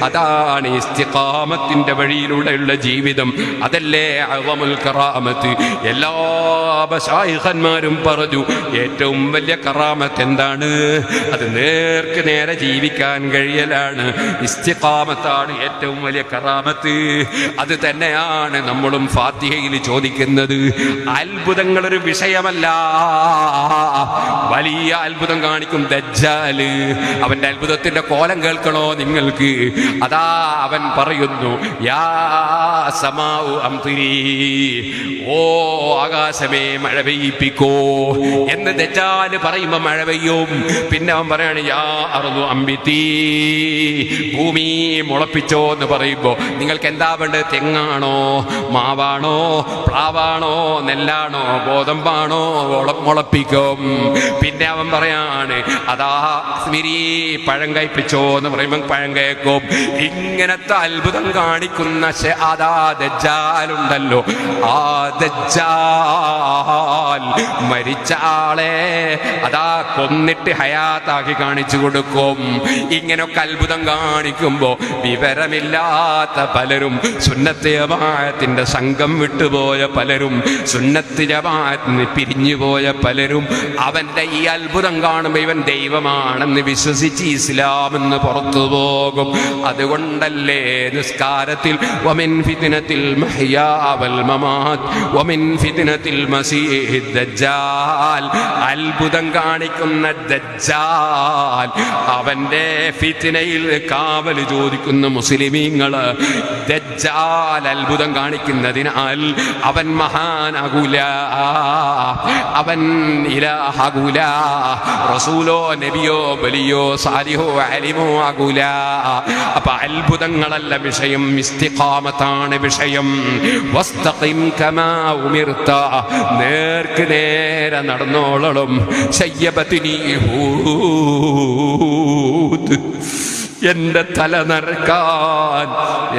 അതാണ് ഇസ്തിഖാമത്തിന്റെ വഴിയിലൂടെയുള്ള ജീവിതം. അതല്ലേ അഅ്ളമുൽ കറാമത്ത്. എല്ലാ മശായിഖന്മാരും പറഞ്ഞു ഏറ്റവും വലിയ കറാമത്ത് എന്താണ്? അത് നേർക്ക് നേരെ ജീവിക്കാൻ കഴിയലാണ്. ഇസ്തിഖാമത്താണ് ഏറ്റവും വലിയ കറാമത്ത്. അത് തന്നെയാണ് നമ്മളും ഫാത്തിഹയിൽ ചോദിക്കുന്നത്. അത്ഭുതങ്ങളൊരു വിഷയമല്ല. വലിയ അത്ഭുതം കാണിക്കും ദജ്ജാല്. അവന്റെ അത്ഭുതത്തിന്റെ കോലം കേൾക്കണോ നിങ്ങൾക്ക്? അതാ അവൻ പറയുന്നു, യാ സമാഉ അംതിരി, ഓ ആകാശമേ മഴ പെയ്യിപ്പിക്കോ എന്ന് ദജ്ജാല് പറയുമ്പോ മഴ പെയ്യും. പിന്നെ അവൻ പറയാണ്, യാ അർളു അംബിതി, ഭൂമി മുളപ്പിച്ചോ എന്ന് പറയുമ്പോ നിങ്ങൾക്ക് എന്താ വേണ്ടത്? തെങ്ങാണോ, മാവാണോ, പ്ലാവാണോ, നെല്ലാണോ, ഗോതമ്പാണോ? മുളപ്പിക്കും. പിന്നെ അവൻ പറയാണ്, അതാ സ്മിരി, പഴം കഴിപ്പിച്ചോ എന്ന് പറയുമ്പോൾ പഴം കേൾക്കും. ഇങ്ങനത്തെ അത്ഭുതം കാണിക്കുന്ന അതാ ദജ്ജാലുണ്ടല്ലോ, ആ ദജ്ജാൽ മരിച്ച ആളെ അതാ കൊന്നിട്ട് ഹയാത്താക്കി കാണിച്ചു കൊടുക്കും. ഇങ്ങനൊക്കെ അത്ഭുതം കാണിക്കുമ്പോ വിവരമില്ലാത്ത പലരും, സുന്നത്ത് ജമാഅത്തിന്റെ സംഘം വിട്ടുപോയ പലരും, സുന്നത്ത് ജമാഅത്തിന് പിരിഞ്ഞുപോയ പലരും അവന്റെ ഈ അത്ഭുതം കാണുമ്പോൾ ഇവൻ ദൈവമാണെന്ന് വിശ്വസിച്ച് ഇസ്ലാമെന്ന് പുറത്തു പോകും. അതുകൊണ്ടല്ലേ നിസ്കാരത്തിൽ വമിൻ ഫിത്നത്തിൽ മഹ്യാ വൽ മമാത് വമിൻ ഫിത്നത്തിൽ മസീഹിദ് ദജ്ജാൽ, അത്ഭുതം കാണിക്കുന്ന ദജ്ജാൽ, അവന്റെ ഫിത്നയിൽ കാവൽ ചോദിക്കുന്ന മുസ്ലിമീങ്ങള്. ദജ്ജാൽ അത്ഭുതം കാണിക്കുന്നതിനാൽ അവൻ മഹാനാകൂല, അവൻ ഇലാഹാകൂല, റസൂലോ നബിയോ വലിയോ സാലിഹോ അലിമോ ആകൂല. അപ്പൊ അത്ഭുതങ്ങളല്ല വിഷയം, ഇസ്തിഖാമത്താണ് വിഷയം. വസ്തഖിം കമാ ഉമിർത, നേർക്ക് നേരെ നടന്നോളണം. ശയ്യബത്നി ഹൂദ്, എന്റെ തല നരക്കാൻ,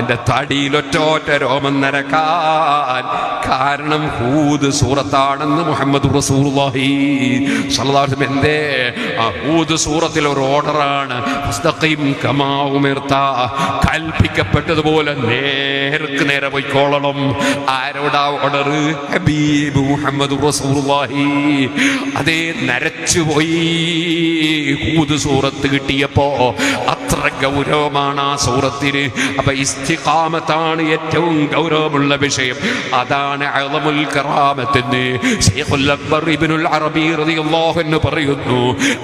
എന്റെ തടിയിലൊറ്റ രോമം നരക്കാൻ കാരണം ഹൂദ് സൂറത്താണെന്ന് മുഹമ്മദ് റസൂലുള്ളാഹി സ്വല്ലല്ലാഹു അലൈഹി വസല്ലം. എന്തേ? ആ ഹൂദ് സൂറത്തിൽ ഒരു ഓർഡറാണ്, ഫസ്തഖീം കമാ ഉമിർത, കൽപ്പിക്കപ്പെട്ടതുപോലെ നേർക്ക് നേരെ പോയിക്കോളണം. ആരോടാ ഓർഡർ? ഹബീബ് മുഹമ്മദ് റസൂലുള്ളാഹി. അതേ നരച്ചുപോയി ഹൂദ് സൂറത്ത് കിട്ടിയപ്പോ. അത്ര ഗൗരവമാണ് ആ സൂറത്തിന്. അപ്പൊ ഇസ്തിഖാമത്താണ് ഏറ്റവും ഗൗരവമുള്ള വിഷയം. അതാണ് അഅ്ളമുൽ കറാമത്ത് ശൈഖുൽ അക്ബർ ഇബ്നുൽ അറബി റളിയല്ലാഹു അൻഹു പറയുന്നു.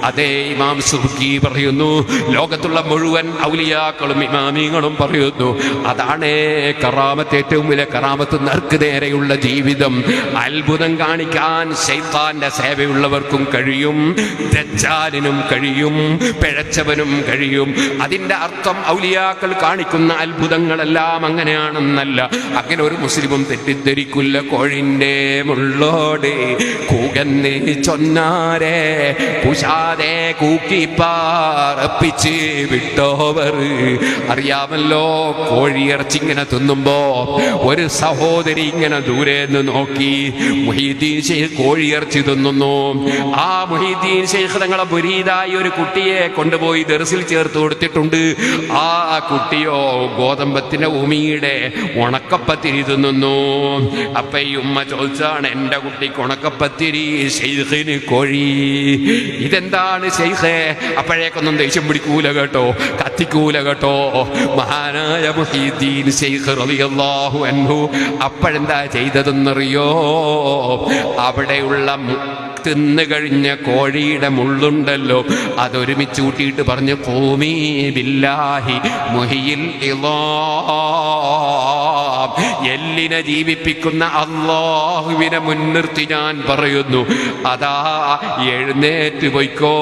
അതേ ഇമാം സുബ്കി പറയുന്നു, ലോകത്തുള്ള മുഴുവൻ ഔലിയാക്കളും ഇമാമിങ്ങളും പറയുന്നു, അതാണ് കറാമത്ത്. ഏറ്റവും വലിയ കറാമത്ത് നേർക്ക് നേരെയുള്ള ജീവിതം. അത്ഭുതം കാണിക്കാൻ ശൈത്താന്റെ സേവയുള്ളവർക്കും കഴിയും, ദജ്ജാലിനും കഴിയും, പിഴച്ചവനും കഴിയും. അതിന്റെ അർത്ഥം ഔലിയാക്കൾ കാണിക്കുന്ന അത്ഭുതങ്ങളെല്ലാം അങ്ങനെയാണെന്നല്ല. അങ്ങനെ ഒരു മുസ്ലിമും തെറ്റിദ്ധരിക്കില്ല. കോഴിന്റെ മുള്ളോട് കൂകന്ന് ചൊന്നാരെ കുശാതെ കൂക്കിപ്പാറപ്പിച്ച് വിട്ടോവർ. അറിയാമല്ലോ, കോഴിയിറച്ചി ഇങ്ങനെ തിന്നുമ്പോ ഒരു സഹോദരി ഇങ്ങനെ ദൂരെ നിന്ന് നോക്കി, മുഹീദ്ദീൻ ശൈഖ് കോഴിയിറച്ചി തിന്നുന്നു. ആ മുഹീദ്ദീൻ ശൈഖ് തങ്ങളെ മുരീദായി ഒരു കുട്ടിയെ കൊണ്ടുപോയി ദർസിൽ ചേർത്ത് കൊടുത്തിട്ടുണ്ട്. ആ കുട്ടിയോ ഗോതമ്പത്തിന്റെ ഉമിയുടെ ഉണക്കപ്പത്തിരി തിന്നുന്നു. അപ്പൊ ഈ ഉമ്മ ചോദിച്ചാണ്, എന്റെ കുട്ടിക്ക് ഉണക്കപ്പത്തിരി, ശൈഖിന് കോഴി. ഇതെന്താണ് ശൈഖേ? അപ്പോഴേക്കൊന്നും ദേഷ്യം പിടിക്കൂല കേട്ടോ, കത്തിക്കൂല കേട്ടോ. മഹാനായ മുഹീദ്ദീൻ ശൈഖ് റളിയല്ലാഹു അൻഹു അപ്പോഴെന്താ ചെയ്തതെന്നറിയോ? അവിടെയുള്ള തിന്നു കഴിഞ്ഞ കോഴിയുടെ മുള്ളുണ്ടല്ലോ, അതൊരുമിച്ച് കൂട്ടിയിട്ട് പറഞ്ഞു, ഖൂമി ബില്ലാഹി മുഹിയിൽ ഇളാം, എല്ലിനെ ജീവിപ്പിക്കുന്ന അല്ലാഹുവിനെ മുൻനിർത്തി ഞാൻ പറയുന്നു, അതാ എഴുന്നേറ്റ് പോയിക്കോ.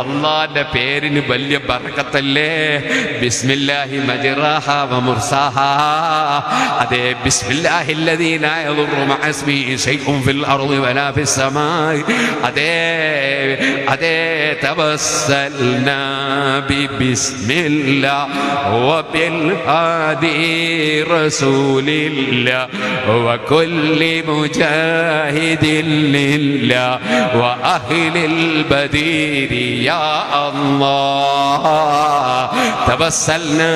അള്ളാന്റെ പേരിന് വലിയ ബർക്കത്തല്ലേ. ബിസ്മില്ലാഹി മജ്റാഹ വ മുർസാഹ. അതേ ബിസ്മില്ലാഹി അല്ലദീ ലാ യദുറു മഅ ഇസ്മിഹി ശൈഉൻ ഫിൽ അർളി വലാ ഫിസ് സമാഇ. അതേ തവസ്സൽനാ ബിസ്മില്ലാഹി വ ബിൽ ഹാദി റസൂലില്ലാഹി വ കുല്ലി മുജാഹിദിൻ ലില്ലാഹി വ അഹ്ലിൽ ബദീരി യാ അല്ലാഹ് തവസ്സൽനാ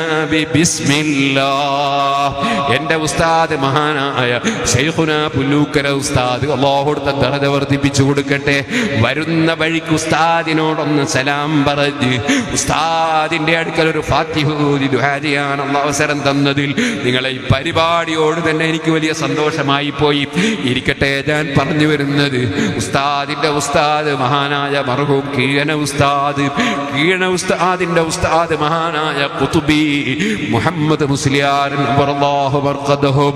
ബിസ്മില്ലാഹ്. എൻ്റെ ഉസ്താദ് മഹാനായ ശൈഖുനാ പുല്ലൂക്കര ഉസ്താദ് അല്ലാഹുവിന്റെ ദറജ വർദ്ധിപ്പിച്ചു കൊടുക്കട്ടെ. വരുന്ന വഴിക്ക് ഉസ്താദിനോടൊന്ന് സലാം പറഞ്ഞ് ഉസ്താദിന്റെ അടുക്കൽ ഒരു ഫാത്തിഹ ഓതി ദുആ ചെയ്യാനുള്ള അവസരം തന്നതിൽ നിങ്ങളെ ഈ പരിപാടിയോട് തന്നെ എനിക്ക് വലിയ സന്തോഷമായി പോയി. ഇരിക്കട്ടെ, ഞാൻ പറഞ്ഞു വരുന്നത് ഉസ്താദിന്റെ ഉസ്താദ് മഹാനായ മർഹൂം കീഴന ഉസ്താദിന്റെ ഉസ്താദ് മഹാനായ ഖുതുബി മുഹമ്മദ് മുസ്ലിയാർ നവറല്ലാഹു മർഖദഹും,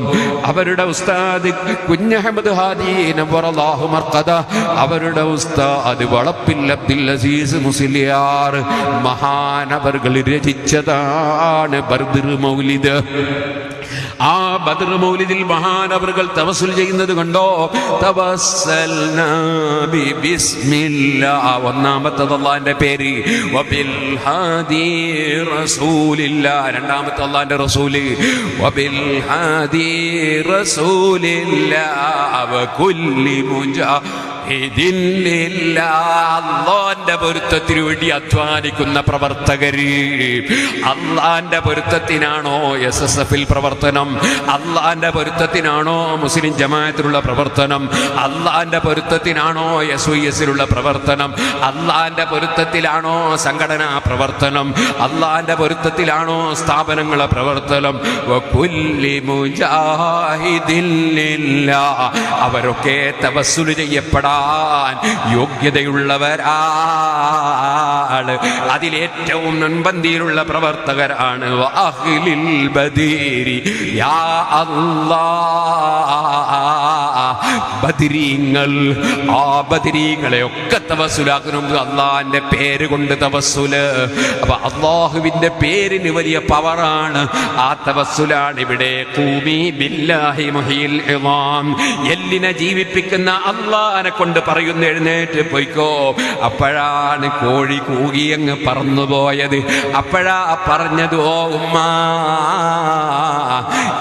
അവരുടെ ഉസ്താദ് കുഞ്ഞഹമ്മദ് ഹാദി നവറല്ലാഹു മർഖദ, അവരുടെ ഉസ്താദ് വളപ്പിൽ അബ്ദുൽ അസീസ് മുസ്ലിയാർ മഹാനവർകൾ രചിച്ചതാണ് ബദ്ർ മൗലിദ്. ആ ബദ്ർ മൗലിദിൽ മഹാനവറുകൾ തവസ്സുൽ ചെയ്യുന്നത് കണ്ടോ? തവസ്സൽനാ ബിസ്മില്ലാഹ്, ഒന്നാമത്തത് അല്ലാഹുവിന്റെ പേര്, വബിൽ ഹാദി റസൂലില്ലാഹ്, രണ്ടാമത്തെ അല്ലാഹുവിന്റെ റസൂല്, വബിൽ ഹാദി റസൂലില്ലാഹ് വകുല്ലി അള്ളാന്റെ പൊരുത്തത്തിനു വേണ്ടി അധ്വാനിക്കുന്ന പ്രവർത്തകര്. അള്ളാന്റെ പൊരുത്തത്തിനാണോ SSF പ്രവർത്തനം? അള്ളാന്റെ പൊരുത്തത്തിനാണോ മുസ്ലിം ജമാഅത്തിലുള്ള പ്രവർത്തനം? അള്ളാന്റെ പൊരുത്തത്തിനാണോ SYS പ്രവർത്തനം? അള്ളാന്റെ പൊരുത്തത്തിലാണോ സംഘടനാ പ്രവർത്തനം? അള്ളാന്റെ പൊരുത്തത്തിലാണോ സ്ഥാപനങ്ങളെ പ്രവർത്തനം? വകുല്ലി മുജാഹിദിൻ ലില്ലാഹ്, അവരൊക്കെ തവസ്സുൽ ചെയ്യപ്പെടാൻ യോഗ്യതയുള്ളവരാണ്. അതിലേറ്റവും മുൻപന്തിയിലുള്ള പ്രവർത്തകരാണ് അഹ്ലിൽ ബദരി. യാ അല്ലാഹ്, ബദരീങ്ങൾ, ആ ബദരീങ്ങളെ ഒക്കെ തവസ്സുലാക്കുന്നു അള്ളാഹിന്റെ പേര് കൊണ്ട് തവസ്സുല്. അപ്പൊ അള്ളാഹുവിന്റെ പേരിന് വലിയ പവറാണ്. ആ തവസ്സുലാണ് ഇവിടെ. ഖൂമി ബില്ലാഹി മുഹീൽ ഇളാം, എല്ലിനെ ജീവിപ്പിക്കുന്ന അള്ളാഹിനെ കൊണ്ട് പറയുന്നു എഴുന്നേറ്റ് പോയിക്കോ. അപ്പോഴാണ് കോഴി കൂകി അങ്ങ് പറന്നുപോയത്. അപ്പോഴാ പറഞ്ഞത്, ഓ ഉമ്മ,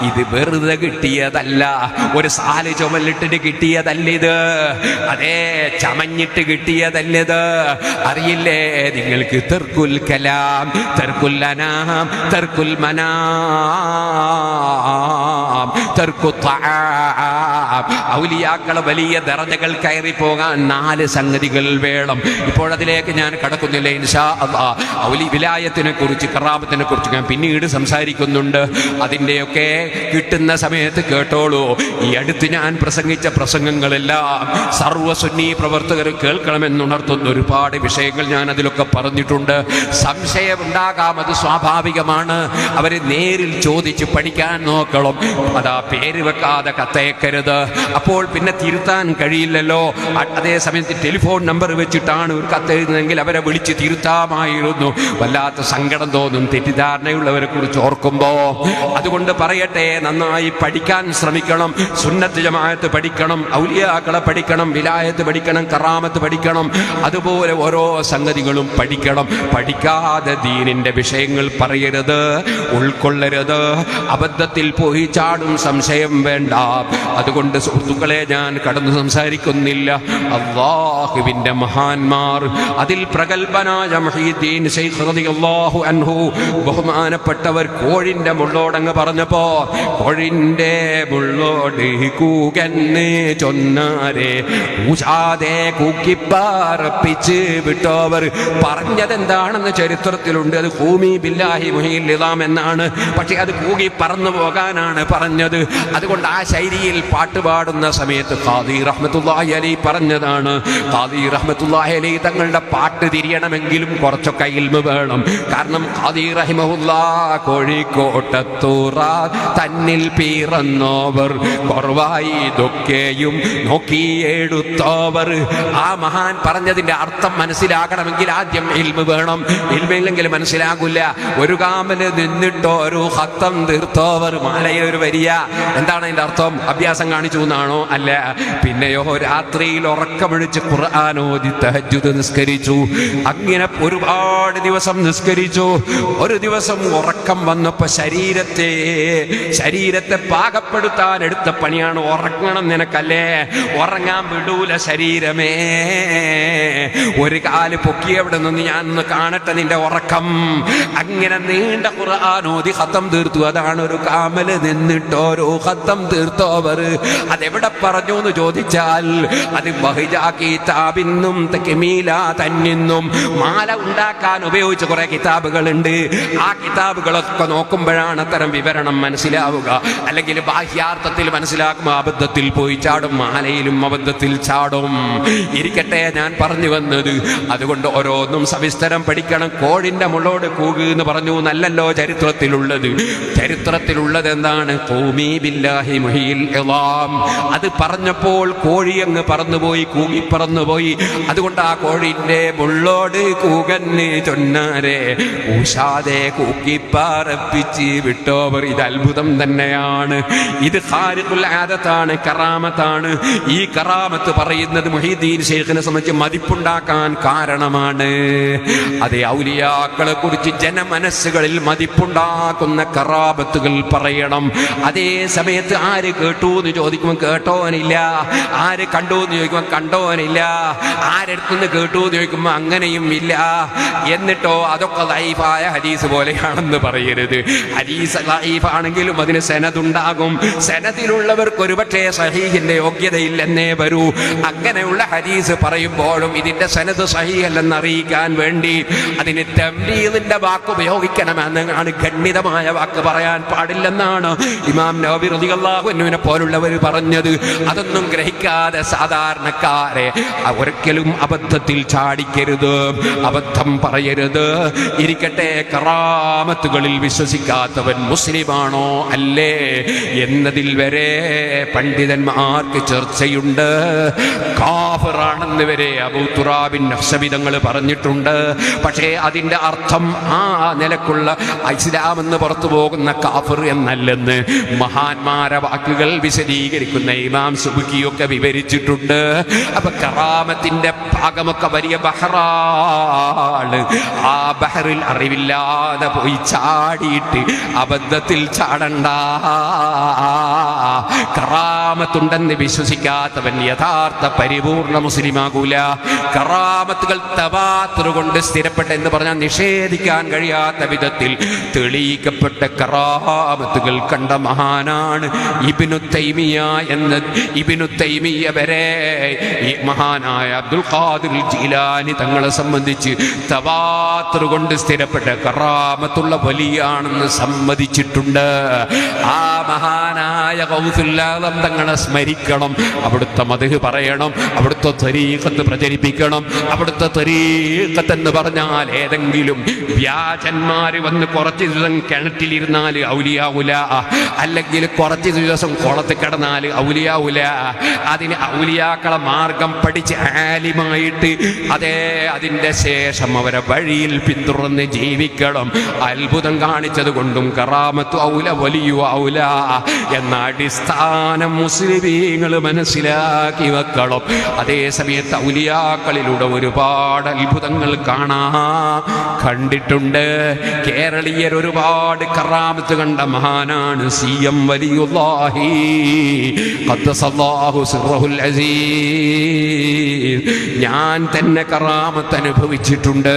ഇത് വെറുതെ കിട്ടിയതല്ല, ഒരു സാല് ചുമലിട്ടിട്ട് കിട്ടിയതല്ലിത്, അതേ ചമഞ്ഞിട്ട് കിട്ടിയതല്ലിത്. അറിയില്ലേ നിങ്ങൾക്ക്? തർക്കുൽ കലാം, തർക്കുൽ അനാം, തർക്കുൽ മനാം, തർക്കു തആം. ഔലിയാക്കളെ വലിയ ദറജകൾ കയറി പോകാൻ 4 സംഗതികൾ വേണം. ഇപ്പോഴതിലേക്ക് ഞാൻ കടക്കുന്നില്ല. ഇൻഷാ അല്ലാഹ് ഔലി വിലായത്തിനെ കുറിച്ച്, കറാമത്തിനെ കുറിച്ച് ഞാൻ പിന്നീട് സംസാരിക്കുന്നുണ്ട്. അതിൻ്റെയൊക്കെ കിട്ടുന്ന സമയത്ത് കേട്ടോളൂ. ഈ അടുത്ത് ഞാൻ പ്രസംഗിച്ച പ്രസംഗങ്ങളെല്ലാം സർവ്വസുന്നി പ്രവർത്തകർ കേൾക്കണമെന്നുണർത്തുന്ന ഒരുപാട് വിഷയങ്ങൾ ഞാൻ അതിലൊക്കെ പറഞ്ഞിട്ടുണ്ട്. സംശയമുണ്ടാകാം, അത് സ്വാഭാവികമാണ്. അവർ നേരിൽ ചോദിച്ച് പഠിക്കാൻ നോക്കണം. അതാ പേര് വെക്കാതെ കത്തയക്കരുത്. അപ്പോൾ പിന്നെ തിരുത്താൻ കഴിയില്ലല്ലോ. അതേ സമയത്ത് ടെലിഫോൺ നമ്പർ വെച്ചിട്ടാണ് ഒരു കത്തെഴുതുന്നതെങ്കിൽ അവരെ വിളിച്ച് തിരുത്താമായിരുന്നു. വല്ലാത്ത സങ്കടം തോന്നും തെറ്റിദ്ധാരണയുള്ളവരെ കുറിച്ച് ഓർക്കുമ്പോ. അതുകൊണ്ട് പറയട്ടെ, നന്നായി പഠിക്കാൻ ശ്രമിക്കണം. സുന്നത്ത് ജമാഅത്ത് പഠിക്കണം, ഔലിയാക്കളെ പഠിക്കണം, വിലായത്ത് പഠിക്കണം, കറാമത്ത് പഠിക്കണം. അതുപോലെ ഓരോ സംഗതികളും പഠിക്കണം. പഠിക്കാതെ ദീനിന്റെ വിഷയങ്ങൾ പറയരുത്, ഉൾക്കൊള്ളരുത്. അബദ്ധത്തിൽ പോയി ചാടും, സംശയം വേണ്ട. അതുകൊണ്ട് സുഹൃത്തുക്കളെ, ഞാൻ കടന്നു സംസാരിക്കുന്നില്ല. അല്ലാഹുവിന്റെ മഹാന്മാർ, അതിൽ പ്രഗൽഭനായ മുഹീദ്ദീൻ ശൈഖ് റളിയല്ലാഹു അൻഹു, ബഹുമാനപ്പെട്ടവർ കോഴിന്റെ മുള്ളോടങ്ങ് പറഞ്ഞപ്പോ, കോഴിന്റെ മുള്ളോട് കൂകന്ന് ചൊന്നാരെ ഊശാതെ കൂക്കിപ്പാറപ്പിച്ച് വിട്ടോവർ. പറഞ്ഞതെന്താണെന്ന് ചരിത്രത്തിലുണ്ട്. അത് ഖൂമി ബില്ലാഹി മുഹീൽ ഇളാം എന്നാണ്. പക്ഷെ അത് കൂകി പറന്നു പോകാനാണ് പറഞ്ഞത്. അതുകൊണ്ട് ആ ശൈലിയിൽ പാട്ടുപാടുന്ന സമയത്ത് ഖാദി റഹ്മത്തുള്ളാഹി അലൈഹി പറഞ്ഞതാണ്. ഖാദി റഹ്മത്തുള്ളാഹി അലൈഹി തങ്ങളുടെ പാട്ട് തിരിയണമെങ്കിലും കുറച്ചൊക്കെ ഇൽമ് വേണം. കാരണം ഖാദി റഹിമഹുല്ലാഹ് കോഴിക്കോട്ടത്തൂറ തന്നിൽ പിറന്നോവർ, കുറവായി ഇതൊക്കെയും നോക്കിയെടുത്തോവർ. ആ മഹാൻ പറഞ്ഞതിന്റെ അർത്ഥം മനസ്സിലാകണമെങ്കിൽ ആദ്യം ഇൽമ് വേണം. ഇൽമില്ലെങ്കിൽ മനസ്സിലാകില്ല. ഒരു കാമല് നിന്നിട്ടോ ഒരു ഹത്തം തീർത്തോവർ, മാലയിൽ ഒരു വരിയ. എന്താണ് അതിന്റെ അർത്ഥം? അഭ്യാസം കാണിച്ചു നമസ്കരിച്ചു എന്നാണോ? അല്ല. പിന്നെയോ രാത്രിയിൽ ഉറക്കമൊഴിച്ച് ഖുർആൻ ഓതി തഹജ്ജുദ് നിസ്കരിച്ചു. അങ്ങനെ ഒരുപാട് ദിവസം നിസ്കരിച്ചു. ഒരു ദിവസം ഉറക്കം വന്നപ്പോ ശരീരത്തെ പാകപ്പെടുത്താൻ എടുത്ത പണിയാണ്. ഉറങ്ങണം നിനക്കല്ലേ, ഉറങ്ങാൻ വിടൂല ശരീരമേ, ഒരു കാല് പൊക്കി എവിടെ നിന്ന് ഞാൻ ഒന്ന് കാണട്ടെ നിന്റെ ഉറക്കം. അങ്ങനെ നീണ്ട ഖുർആൻ ഓതി ഖത്തം തീർത്തു. അതാണ് ഒരു കാമല്. നിന്നിട്ടോരോ ഖത്തം തീർത്തോവർ അതെവിടെ പറഞ്ഞു എന്ന് ചോദിച്ചാൽ അത് കിതാബിന്നും തക്മീല തന്നിന്നും മാല ഉണ്ടാക്കാൻ ഉപയോഗിച്ച കുറെ കിതാബുകളുണ്ട്. ആ കിതാബുകളൊക്കെ നോക്കുമ്പോഴാണ് അത്തരം വിവരണം മനസ്സിലാവുക. അല്ലെങ്കിൽ ബാഹ്യാർത്ഥത്തിൽ മനസ്സിലാക്കുമ്പോൾ അബദ്ധത്തിൽ പോയി ചാടും, മാലയിലും അബദ്ധത്തിൽ ചാടും. ഇരിക്കട്ടെ, ഞാൻ പറഞ്ഞു വന്നത് അതുകൊണ്ട് ഓരോന്നും സവിസ്തരം പഠിക്കണം. കോഴിന്റെ മുള്ളോട് കൂക് എന്ന് പറഞ്ഞു നല്ലല്ലോ ചരിത്രത്തിലുള്ളത്. ചരിത്രത്തിലുള്ളത് എന്താണ്? ഖൂമി ബില്ലാഹി മുഹീൽ ഇളാം. അത് പറഞ്ഞപ്പോൾ കോഴി അങ്ങ് പറന്നുപോയി, കൂകി പറന്നുപോയി. അതുകൊണ്ട് ആ കോഴിന്റെ മുള്ളോട് കൂകന്ന് ചൊന്നാരെ ഊഷാതെ കൂക്കി പാറപ്പിച്ച് വിട്ടോവർ. ഇത് അത്ഭുതം തന്നെയാണ്. ഇത് ഖാരിഖുൽ ആദത്താണ്, കറാമത്താണ്. ഈ കറാമത്ത് പറയുന്നത് മുഹീദ്ദീൻ ശൈഖിനെ സംബന്ധിച്ച് മതിപ്പുണ്ടാക്കാൻ കാരണമാണ്. അതേ ഔലിയാക്കളെ കുറിച്ച് ജനമനസ്സുകളിൽ മതിപ്പുണ്ടാക്കുന്ന കറാമത്തുകൾ പറയണം. അതേ സമയത്ത് ആര് കേട്ടു എന്ന് ചോദിക്കുമ്പോൾ കേട്ടോനില്ല, ആര് കണ്ടു എന്ന് ചോദിക്കുമ്പോൾ കണ്ടോനില്ല, ആരെടുത്തുനിന്ന് കേട്ടു എന്ന് ചോദിക്കുമ്പോൾ അങ്ങനെയും ഇല്ല. എന്നിട്ടോ അതൊക്കെ ലൈഫായ ഹദീസ് പോലെയാണെന്ന് പറയരുത്. ഹദീസ് ലൈഫാണെങ്കിലും അതിന് സനദുണ്ടാകും. സനദിലുള്ളവർക്ക് ഒരുപക്ഷേ സഹീഹിന്റെ യോഗ്യതയില്ലെന്നേ വരൂ. അങ്ങനെയുള്ള ഹദീസ് പറയുമ്പോഴും ഇതിന്റെ സനദ് സഹീഹല്ലെന്ന് അറിയിക്കാൻ വേണ്ടി അതിന് തംരീദിന്റെ വാക്ക് ഉപയോഗിക്കണമെന്നാണ്. ഖണ്ഡിതമായ വാക്ക് പറയാൻ പാടില്ലെന്നാണ് ഇമാം നവവി റളിയല്ലാഹു അൻഹുവിനെ പോലുള്ളവർ പറഞ്ഞത്. അതൊന്നും ഗ്രഹിക്കാതെ സാധാരണക്കാരെ ഒരിക്കലും അബദ്ധത്തിൽ ചാടിക്കരുത്, അബദ്ധം പറയരുത്. ഇരിക്കട്ടെ, കറാമത്തുകളിൽ വിശ്വസിക്കാത്തവൻ മുസ്ലിമാണോ അല്ലേ എന്നതിൽ വരെ പണ്ഡിതന്മാർക്ക് ചർച്ചയുണ്ട്. കാഫിറാണെന്ന് വരെ അബൂ തുറാബിൻ നഖ്ശബി തങ്ങൾ പറഞ്ഞിട്ടുണ്ട്. പക്ഷേ അതിൻ്റെ അർത്ഥം ആ നിലക്കുള്ള ഇസ്ലാം എന്ന് പുറത്തു പോകുന്ന കാഫിർ എന്നല്ലെന്ന് മഹാന്മാരെ വാക്കുകൾ വിശദീകരിക്കുന്ന ഇമാം സുബ്കിയൊക്കെ വിവരിച്ചിട്ടുണ്ട്. അപ്പൊ കറാമത്തിന്റെ ഭാഗമൊക്കെ വലിയ ബഹറാണ്. ആ ബഹറിൽ അറിവില്ലാതെ പോയി ചാടിയിട്ട് അബദ്ധത്തിൽ ചാടണ്ട. കറാമത്തുണ്ടെന്ന് വിശ്വസിക്കാത്തവൻ യഥാർത്ഥ പരിപൂർണ മുസ്ലിമാകൂല. കറാമത്തുകൾ തവാത്തുർ കൊണ്ട് സ്ഥിരപ്പെട്ട എന്ന് പറഞ്ഞാൽ നിഷേധിക്കാൻ കഴിയാത്ത വിധത്തിൽ തെളിയിക്കപ്പെട്ട കറാമത്തുകൾ കണ്ട മഹാനാണ് ഇബ്നു തൈമിയ എന്ന. ഇബ്നു തൈമിയ വരെ ഈ മഹാനായ അബ്ദുൽ ഖാദിർ ജീലാനി തങ്ങളെ സംബന്ധിച്ച് തവാത്തുർ കൊണ്ട് സ്ഥിരപ്പെട്ട കറാമത്തുള്ള വലിയാണെന്ന് സമ്മതിച്ചിട്ടുണ്ട്. ആ മഹാനായ ഗൗസുൽ ആദം തങ്ങളെ സ്മരിക്കണം, അവിടുത്തെ മദ്ഹ് പറയണം, അവിടുത്തെ തരീഖത്ത് പ്രചരിപ്പിക്കണം. അവിടുത്തെ തരീഖത്ത് എന്ന് പറഞ്ഞാൽ ഏതെങ്കിലും വ്യാജന്മാര് വന്ന് കുറച്ച് ദിവസം കിണറ്റിലിരുന്നാൽ ഔലിയാവുല, അല്ലെങ്കിൽ കുറച്ച് ദിവസം കുളത്തിൽ കിടന്നാൽ ഔലിയാവുല. അതിന് ഔലിയാക്കളെ മാർഗം പഠിച്ച് ആലിമായിട്ട് അതിൻ്റെ ശേഷം അവരെ വഴിയിൽ പിന്തുടർന്ന് ജീവിക്കണം. അത്ഭുതം കാണിച്ചത് കൊണ്ടും കറാമത്ത് ഔല വലിയ ഔല എന്ന അടിസ്ഥാനം മുസ്ലിമീങ്ങൾ മനസ്സിലാക്കി വെക്കണം. അതേ സമയത്ത് ഔലിയാക്കളിലൂടെ ഒരുപാട് അത്ഭുതങ്ങൾ കണ്ടിട്ടുണ്ട്. കേരളീയർ ഒരുപാട് കറാമത്ത് കണ്ട മഹാനാണ് സി.എം. വലിയുല്ലാഹി ഖദ്ദസല്ലാഹു സിർറഹുൽ അസീസ്. ഞാൻ തന്നെ കറാമത്ത് അനുഭവിച്ചിട്ടുണ്ട്.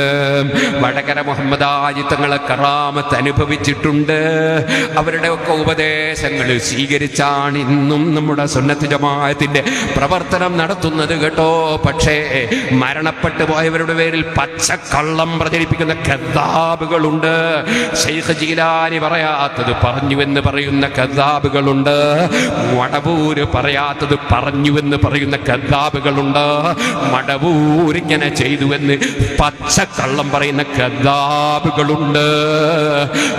വടകര മുഹമ്മദ് ആജി തങ്ങളെ കറാമത്ത് അനുഭവിച്ചിട്ടുണ്ട്. അവരുടെ ഒക്കെ ഉപദേശങ്ങൾ സ്വീകരിച്ചാണ് ഇന്നും നമ്മുടെ സുന്നത്ത് ജമാഅത്തിന്റെ പ്രവർത്തനം നടത്തുന്നത് കേട്ടോ. പക്ഷേ മരണപ്പെട്ടു പോയവരുടെ പേരിൽ പച്ചക്കള്ളം പ്രചരിപ്പിക്കുന്ന കദ്ദാബുകളുണ്ട്. ശൈഖ് ജീലാനി പറയാത്തത് പറഞ്ഞുവെന്ന് പറയുന്ന കദ്ദാബുകളുണ്ട്. മടവൂര് പറയാത്തത് പറഞ്ഞുവെന്ന് പറയുന്ന കദ്ദാബുകളുണ്ട്. മടവൂർ ഇങ്ങനെ ചെയ്തുവെന്ന് പച്ചക്കള്ളം പറയുന്ന കദ്ദാബുകളുണ്ട്.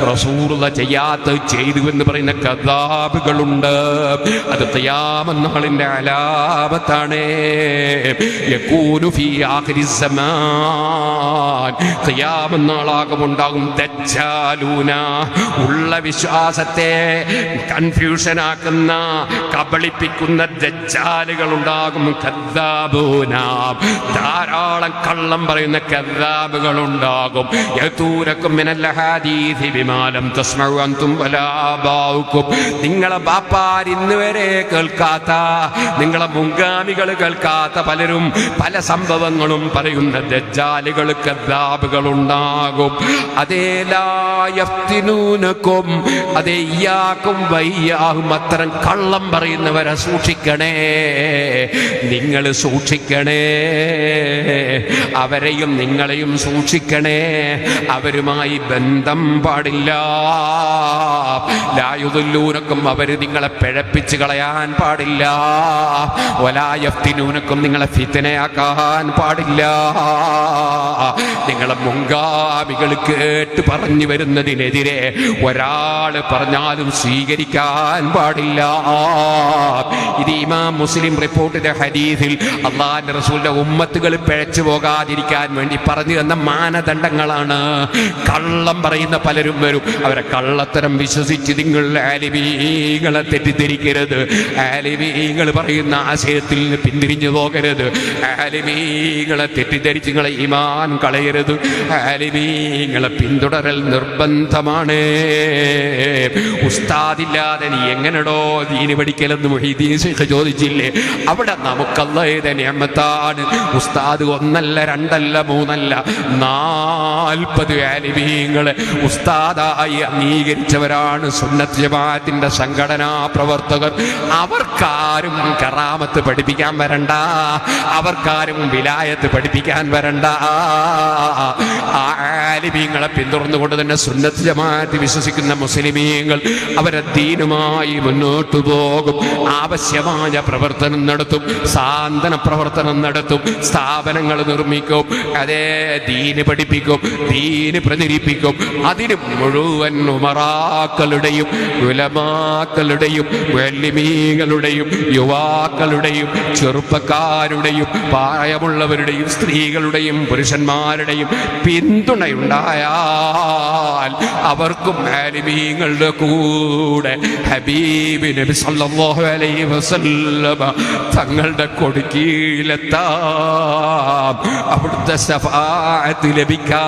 റസൂലുള്ളാഹി ചെയ്യാത്തത് ചെയ്തുവെന്ന് പറയുന്ന കദ്ദാബുകളുണ്ട്. അത് ഖിയാമത്ത് നാളിന്റെ അലാമത്താണ്. യകൂനു ഫീ ആഖിരിസ് സമാൻ, ഖിയാമത്ത് നാളാകുമുണ്ടാകും ദജ്ജാലൂന. ഉള്ള വിശ്വാസത്തെ കൺഫ്യൂഷനാക്കുന്ന, കബളിപ്പിക്കുന്ന ദജ്ജാലുകൾ ഉണ്ടാകും. കദ്ദാബൂന, ധാരാളം കള്ളം പറയുന്ന കദ്ദാബുകൾ ഉണ്ടാകും. യതൂരക്കും മിനൽ ഹദീസി ബിമാ ലം തസ്മഉ അൻതും വലാ ആബാഉക്കും, നിങ്ങളെ ബാപ്പാർ ഇന്ന് വരെ കേൾക്കാത്ത, നിങ്ങളെ മുൻഗാമികൾ കേൾക്കാത്ത പലരും പല സംഭവങ്ങളും പറയുന്ന ദജ്ജാലുകൾ കദ്ദാബുകൾ ഉണ്ടാകും. അതേ ലാ യഫ്തിനൂനകും, അതേ ഇയ്യാകും വയ്യാഹും, അത്തരം കള്ളം പറയുന്നവരെ സൂക്ഷിക്കണേ, നിങ്ങൾ സൂക്ഷിക്കണേ, അവരെയും നിങ്ങളെയും സൂക്ഷിക്കണേ, അവരുമായി ബന്ധം പാടില്ല. ലായുദുല്ലൂനക്കും, അവര് നിങ്ങളെ പിഴപ്പിച്ച് കളയാൻ പാടില്ല. വലായഫ്തിനൂനക്കും, നിങ്ങളെ ഫിത്നയാക്കാൻ പാടില്ല. നിങ്ങളെ മുൻഗാമികൾ കേട്ട് പറഞ്ഞു വരുന്നതിനെതിരെ ഒരാൾ പറഞ്ഞാലും സ്വീകരിക്കാൻ പാടില്ല. ഇത് ഇമാം മുസ്ലിം റിപ്പോർട്ട് ചെയ്ത ഹദീസിൽ അല്ലാഹുവിന്റെ റസൂലിന്റെ ഉമ്മത്തുകൾ പിഴച്ചു പോകാതിരിക്കാൻ വേണ്ടി പറഞ്ഞു തന്ന മാനദണ്ഡങ്ങളാണ്. കള്ളം പറയുന്ന പലരും വരും, അവരെ കള്ളത്തരം വിശ്വസിച്ച് നിങ്ങൾ ആലിമീങ്ങളെ തെറ്റിദ്ധരിക്കരുത്. ആലിമീങ്ങൾ പറയുന്ന ആശയത്തിൽ നിന്ന് പിന്തിരിഞ്ഞു പോകരുത്. ആലിമീങ്ങളെ തെറ്റിദ്ധരിച്ച് നിങ്ങളെ ഈമാൻ കളയരുത്. ആലിമീങ്ങളെ പിന്തുടരൽ നിർബന്ധമാണ്. ഉസ്താദില്ലാതെ നീ എങ്ങനെടോ ദീന് പഠിക്കലെന്ന് മുഹീദ്ദീൻ ശൈഖ് ചോദിച്ചില്ലേ? അവിടെ നമുക്കല്ലാഹുവിന്റെ നിഅമത്താണ്. ഉസ്താദ് ഒന്നല്ല രണ്ടല്ല മൂന്നല്ല 40 ആലിമീങ്ങളെ ഉസ്താദായി അംഗീകരിച്ചവരാണ് സുന്നത്ത് ജമാഅത്തിന്റെ സംഘടനാ പ്രവർത്തകർ. അവർക്കാരും കറാമത്ത് പഠിപ്പിക്കാൻ വരണ്ട, അവർക്കാരും വിലായത്ത് പഠിപ്പിക്കാൻ വരണ്ട. ആലിമീങ്ങളെ പിന്തുടർന്നുകൊണ്ട് തന്നെ സുന്നത്ത് ജമാഅത്ത് വിശ്വസിക്കുന്ന മുസ്ലിമീങ്ങൾ അവരെ ദീനുമായി മുന്നോട്ടു പോകും. ആവശ്യമായ പ്രവർത്തനം നടത്തും, സാന്ത്വന പ്രവർത്തനം നടത്തും, സ്ഥാപനങ്ങൾ നിർമ്മിക്കും, അതേ ദീന് പഠിപ്പിക്കും, ദീന് പ്രചരിപ്പിക്കും. അതിന് മുഴുവൻ ഉമറാക്കളുടെയും ഉലമാക്കളുടെയും മുഅല്ലിമീങ്ങളുടെയും യുവാക്കളുടെയും ചെറുപ്പക്കാരുടെയും പ്രായമുള്ളവരുടെയും സ്ത്രീകളുടെയും പുരുഷന്മാരുടെയും പിന്തുണയുണ്ടായാൽ അവർക്കും ആലിമീങ്ങളുടെ കൂടെ ഹബീബ് നബി സല്ലല്ലാഹു അലൈഹി വസല്ലമ തങ്ങളുടെ കൊടുക്കീലെത്താം, അവിടുത്തെ ശഫാഅത്ത് ലഭിക്കാം,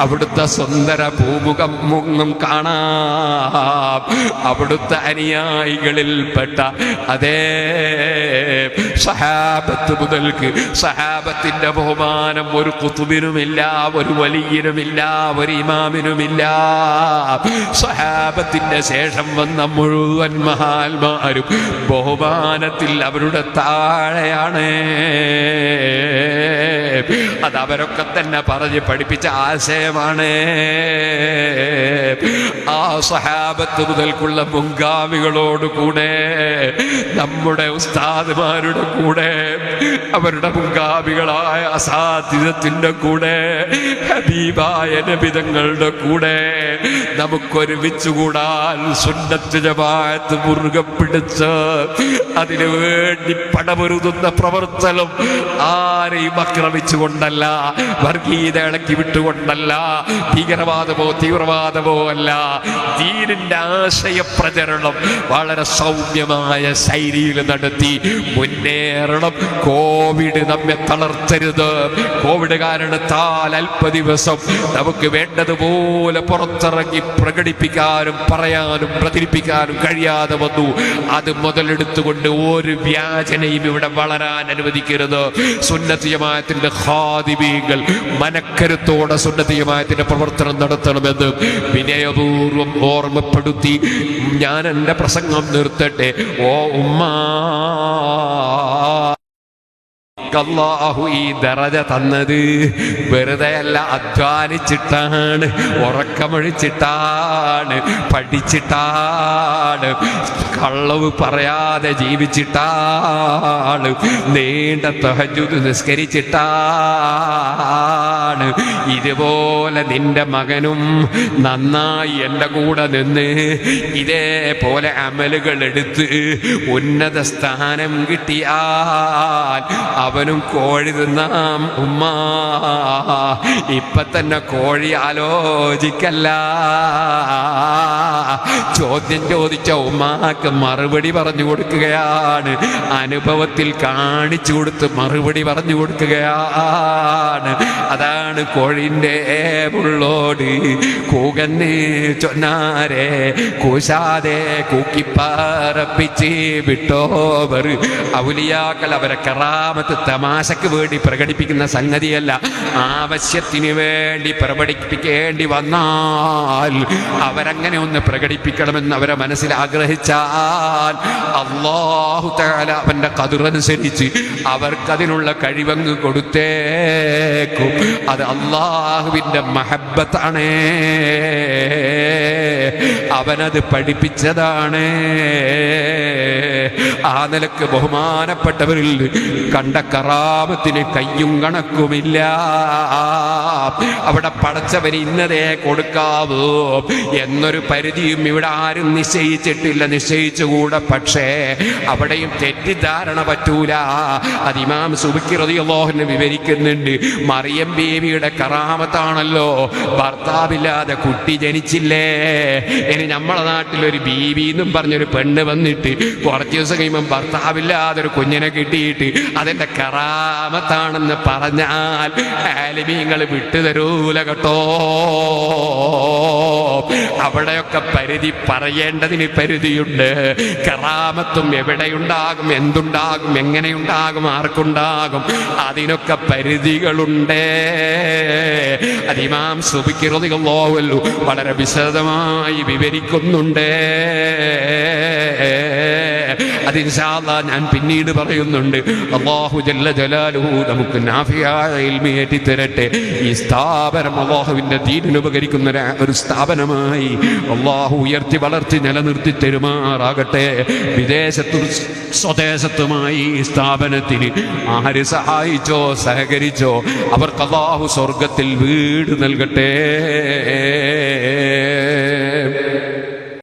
അവിടുത്തെ സുന്ദര ഭൂമുഖം കാണാം. അവിടുത്തെ അനുയായികളിൽപ്പെട്ട അതേ സഹാബത്ത് മുതൽക്ക് സഹാബത്തിന്റെ ബഹുമാനം ഒരു ഖുതുബിനുമില്ല, ഒരു വലിയനുമില്ല, ഒരു ഇമാമിനുമില്ല. സഹാബത്തിന്റെ ശേഷം വന്ന മുഴുവൻ മഹാന്മാരും ബഹുമാനത്തിൽ അവരുടെ താഴെയാണ്. അത് അവരൊക്കെ തന്നെ പറഞ്ഞ് പഠിപ്പിച്ച ആശയമാണ്. ആ സഹാബത്ത് മുതൽക്കുള്ള മുൻഗാമികളോട് കൂടെ നമ്മുടെ ഉസ്താദുമാരുടെ കൂടെ അവരുടെ മുൻഗാമികളായ അസാധ്യത്തിന്റെ കൂടെ ഹബീബായ നബിതങ്ങളുടെ കൂടെ നമുക്കൊരുമിച്ചുകൂടാൻ സുന്നത്ത് ജമാഅത്ത് മുറുകെ പിടിച്ച് അതിനു വേണ്ടി പടപൊരുതുന്ന പ്രവർത്തനം ആരെയും ആക്രമിച്ചുകൊണ്ടല്ല, വർഗീയത ഇളക്കി വിട്ടുകൊണ്ടല്ല, ഭീകരവാദമോ തീവ്രവാദമോ അല്ല. ദീനിന്റെ ആശയ പ്രചരണം വളരെ സൗമ്യമായ ശൈലിയിൽ നടത്തി മുന്നേറണം. കോവിഡ് നമ്മെ തളർത്തരുത്. കോവിഡ് കാരണത്താൽ അല്പ ദിവസം നമുക്ക് വേണ്ടതുപോലെ പുറത്തിറങ്ങി പ്രകടിപ്പിക്കാനും പറയാനും പ്രചരിപ്പിക്കാനും കഴിയാതെ വന്നു. അത് മുതലെടുത്തുകൊണ്ട് ഒരു വ്യാജനയും ഇവിടെ വളരാൻ അനുവദിക്കരുത്. സുന്നത്ത് ജമാഅത്തിന്റെ ഖാദിമീങ്ങൾ മനക്കരുത്തോടെ സുന്നത്ത് ജമാഅത്തിന്റെ പ്രവർത്തനം നടത്തണമെന്ന് വിനയപൂർവ്വം ഓർമ്മപ്പെടുത്തി ഞാൻ എൻ്റെ പ്രസംഗം നിർത്തട്ടെ. ഓ ഉമ്മ, അല്ലാഹു ഈ ദറജ തന്നത് വെറുതെയല്ല, അധ്വാനിച്ചിട്ടാണ്, ഉറക്കമൊഴിച്ചിട്ടാണ്, പഠിച്ചിട്ടാണ്, കള്ളവ് പറയാതെ ജീവിച്ചിട്ടാണ്, നീണ്ട തഹജ്ജുദ് നിസ്കരിച്ചിട്ടാണ്, ഇതുപോലെ നിന്റെ മകനും നന്നായി എൻ്റെ കൂടെ നിന്ന് ഇതേപോലെ അമലുകൾ എടുത്ത് ഉന്നത സ്ഥാനം കിട്ടിയാൽ അവനും കോഴി തിന്നാം ഉമ്മ. ഇപ്പൊ തന്നെ കോഴി ആലോചിക്കല്ല. ചോദ്യം ചോദിച്ച ഉമ്മാക്ക് മറുപടി പറഞ്ഞു കൊടുക്കുകയാണ്, അനുഭവത്തിൽ കാണിച്ചു കൊടുത്ത് മറുപടി പറഞ്ഞു കൊടുക്കുകയാണ്. അതാണ് കോഴിൻ്റെ മുള്ളോട് കൂകന്ന് ചൊന്നാരെ കൂശാതെ കൂക്കിപ്പാറപ്പിച്ച് വിട്ടോവർ. ഔലിയാക്കൾ അവരെ കറാമത്ത് തമാശക്ക് വേണ്ടി പ്രകടിപ്പിക്കുന്ന സംഗതിയല്ല, ആവശ്യത്തിന് വേണ്ടി പ്രകടിപ്പിക്കേണ്ടി വന്നാൽ അവരങ്ങനെ ഒന്ന് പ്രകടിപ്പിക്കണമെന്ന് അവരെ മനസ്സിൽ ആഗ്രഹിച്ചാൽ അല്ലാഹു തആല അവന്റെ ഖദറനുസരിച്ച് അവർക്കതിനുള്ള കഴിവങ്ങ് കൊടുത്തേക്കും. അത് അല്ലാഹുവിന്റെ മഹബ്ബത്താണ്, അവനത് പഠിപ്പിച്ചതാണ്. ആ നിലക്ക് ബഹുമാനപ്പെട്ടവരിൽ കണ്ട കറാമത്തിന് കയ്യും കണക്കുമില്ല. അവിടെ പടച്ചവന് ഇന്നതേ കൊടുക്കാവൂ എന്നൊരു പരിധിയും ഇവിടെ ആരും നിശ്ചയിച്ചിട്ടില്ല, നിശ്ചയിച്ചുകൂടെ. പക്ഷേ അവിടെയും തെറ്റിദ്ധാരണ പറ്റൂല. അത് ഇമാം സുബ്കി റളിയല്ലാഹു അൻഹു വിവരിക്കുന്നുണ്ട്. മറിയം ബീവിയുടെ കറാമത്താണല്ലോ, ഭർത്താവില്ലാതെ കുട്ടി ജനിച്ചില്ലേ. ഇനി നമ്മളെ നാട്ടിലൊരു ബീവി എന്നും പറഞ്ഞൊരു പെണ്ണ് വന്നിട്ട് കുറച്ച് ദിവസം കഴിയുമ്പം ഭർത്താവില്ലാതൊരു കുഞ്ഞിനെ കിട്ടിയിട്ട് അതെന്റെ കറാമത്താണെന്ന് പറഞ്ഞാൽ ആലിമീങ്ങൾ വിട്ടുതരൂല കേട്ടോ. അവിടെയൊക്കെ പരിധി പറയേണ്ടതിന് പരിധിയുണ്ട്. കറാമത്തും എവിടെയുണ്ടാകും, എന്തുണ്ടാകും, എങ്ങനെയുണ്ടാകും, ആർക്കുണ്ടാകും, അതിനൊക്കെ പരിധികളുണ്ട്. അത് ഇമാം സുബ്കി റളിയല്ലാഹു അൻഹു വളരെ വിശദമായി വിവരിക്കുന്നുണ്ട്. അത് ഇൻഷാ അല്ലാഹ് ഞാൻ പിന്നീട് പറയുന്നുണ്ട്. അല്ലാഹു ജല്ല ജലാലുഹു നമുക്ക് നാഫിയായ ഇൽമി ഏറ്റിത്തരട്ടെ. ഈ സ്ഥാപനം അല്ലാഹുവിന്റെ ദീനിന് ഉപകരിക്കുന്ന ഒരു സ്ഥാപനമായി അല്ലാഹു ഉയർത്തി വളർത്തി നിലനിർത്തി തരുമാറാകട്ടെ. വിദേശത്തും സ്വദേശത്തുമായി ഈ സ്ഥാപനത്തിന് ആര് സഹായിച്ചോ സഹകരിച്ചോ അവർക്ക് അല്ലാഹു സ്വർഗത്തിൽ വീട് നൽകട്ടെ.